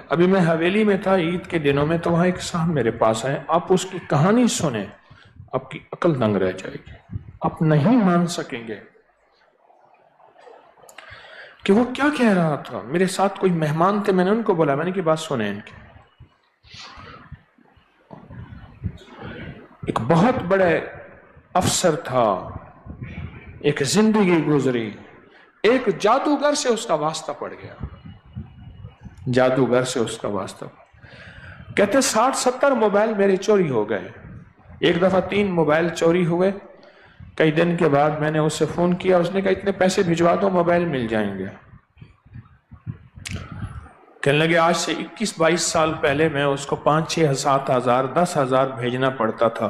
ابھی میں حویلی میں تھا عید کے دنوں میں، تو وہاں ایک صاحب میرے پاس آئے، آپ اس کی کہانی سنیں آپ کی عقل دنگ رہ جائے گی، آپ نہیں مان سکیں گے کہ وہ کیا کہہ رہا تھا۔ میرے ساتھ کوئی مہمان تھے، میں نے ان کو بولا، میں نے کی بات سنیں ان کی۔ ایک بہت بڑے افسر تھا، ایک زندگی گزری، ایک جادوگر سے اس کا واسطہ پڑ گیا، جادوگر سے اس کا واسطہ۔ کہتے 60-70 موبائل میرے چوری ہو گئے، ایک دفعہ 3 موبائل چوری ہوئے۔ کئی دن کے بعد میں نے اس سے فون کیا، اس نے کہا اتنے پیسے بھجوا دو موبائل مل جائیں گے۔ کہنے لگے آج سے 21-22 سال پہلے میں اس کو 5-6 7 ہزار 10 ہزار بھیجنا پڑتا تھا۔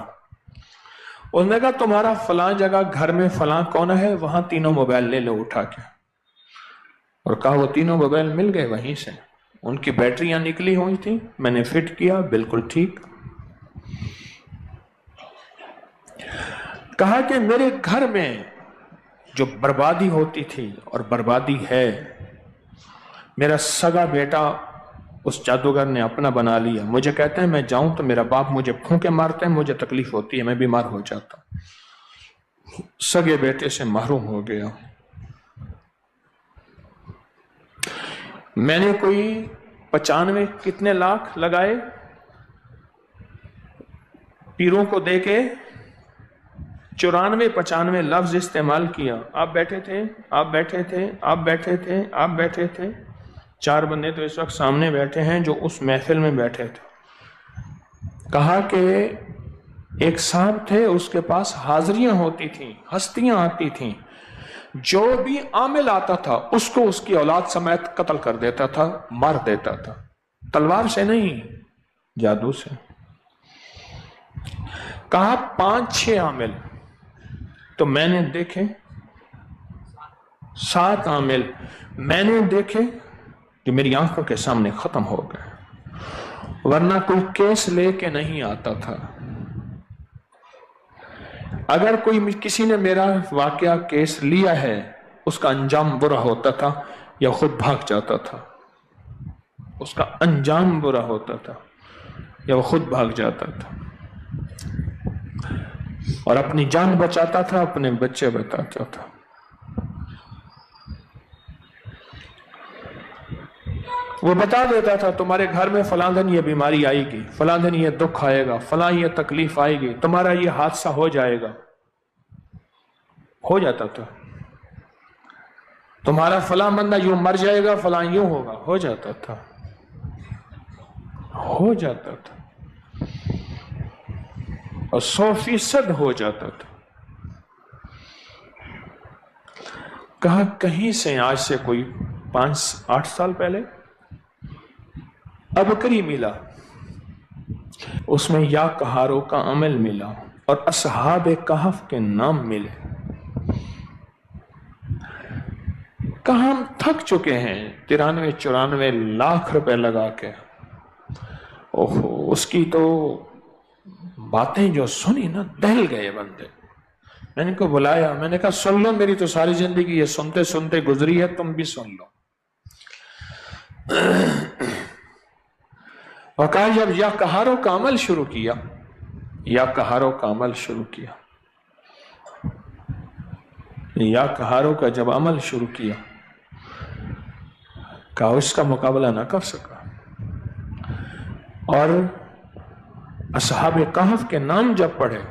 اس نے کہا تمہارا فلاں جگہ گھر میں فلاں کونا ہے، وہاں 3 موبائل لے لو اٹھا کے، اور کہا وہ 3 موبائل مل گئے وہیں سے، ان کی بیٹریاں نکلی ہوئی تھی، میں نے فٹ کیا، بالکل ٹھیک۔ کہا کہ میرے گھر میں جو بربادی ہوتی تھی اور بربادی ہے، میرا سگا بیٹا اس جادوگر نے اپنا بنا لیا۔ مجھے کہتے ہیں میں جاؤں تو میرا باپ مجھے پھونکے مارتے ہیں، مجھے تکلیف ہوتی ہے، میں بیمار ہو جاتا ہوں، سگے بیٹے سے محروم ہو گیا۔ میں نے کوئی 95 کتنے لاکھ لگائے پیروں کو دے کے، 94-95 لفظ استعمال کیا۔ آپ بیٹھے تھے، آپ بیٹھے تھے، آپ بیٹھے تھے، آپ بیٹھے تھے، 4 بندے تو اس وقت سامنے بیٹھے ہیں جو اس محفل میں بیٹھے تھے۔ کہا کہ ایک صاحب تھے، اس کے پاس حاضریاں ہوتی تھیں، ہستیاں آتی تھیں، جو بھی عامل آتا تھا اس کو اس کی اولاد سمیت قتل کر دیتا تھا، مار دیتا تھا، تلوار سے نہیں، جادو سے۔ کہا 5-6 عامل تو میں نے دیکھے، 7 عامل میں نے دیکھے جو میری آنکھوں کے سامنے ختم ہو گئے، ورنہ کوئی کیس لے کے نہیں آتا تھا۔ اگر کوئی کسی نے میرا واقعہ کیس لیا ہے، اس کا انجام برا ہوتا تھا یا خود بھاگ جاتا تھا، اس کا انجام برا ہوتا تھا یا وہ خود بھاگ جاتا تھا، اور اپنی جان بچاتا تھا، اپنے بچے بچاتا تھا۔ وہ بتا دیتا تھا تمہارے گھر میں فلاں دن یہ بیماری آئے گی، فلاں دن یہ دکھ آئے گا، فلاں یہ تکلیف آئے گی، تمہارا یہ حادثہ ہو جائے گا، ہو جاتا تھا۔ تمہارا فلاں بندہ یوں مر جائے گا، فلاں یوں ہوگا، ہو جاتا تھا، ہو جاتا تھا، اور 100% ہو جاتا تھا۔ کہا کہیں سے آج سے کوئی 5-8 سال پہلے ابکری ملا، اس میں یا کہاروں کا عمل ملا اور اصحاب کہف کے نام ملے۔ کہاں ہم تھک چکے ہیں 93-94 لاکھ روپے لگا کے، اوہو اس کی تو باتیں جو سنی نا دہل گئے بندے۔ میں نے کو بلایا، میں نے کہا سن لو، میری تو ساری زندگی یہ سنتے سنتے گزری ہے، تم بھی سن لو۔ اور کہا جب یا کہاروں کا عمل شروع کیا، یا کہاروں کا عمل شروع کیا، یا کہاروں کا جب عمل شروع کیا، کہا اس کا مقابلہ نہ کر سکا، اور اصحاب کہف کے نام جب پڑھے،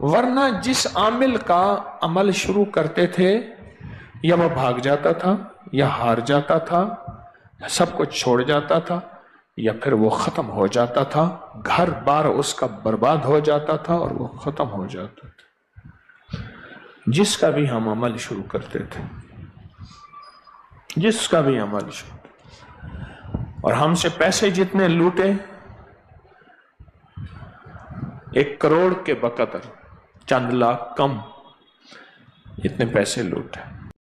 ورنہ جس عامل کا عمل شروع کرتے تھے یا وہ بھاگ جاتا تھا، یا ہار جاتا تھا، سب کچھ چھوڑ جاتا تھا، یا پھر وہ ختم ہو جاتا تھا، گھر بار اس کا برباد ہو جاتا تھا اور وہ ختم ہو جاتا تھا۔ جس کا بھی ہم عمل شروع کرتے تھے، جس کا بھی عمل شروع، اور ہم سے پیسے جتنے لوٹے، 1 کروڑ کے بقدر، چند لاکھ کم، اتنے پیسے لوٹے۔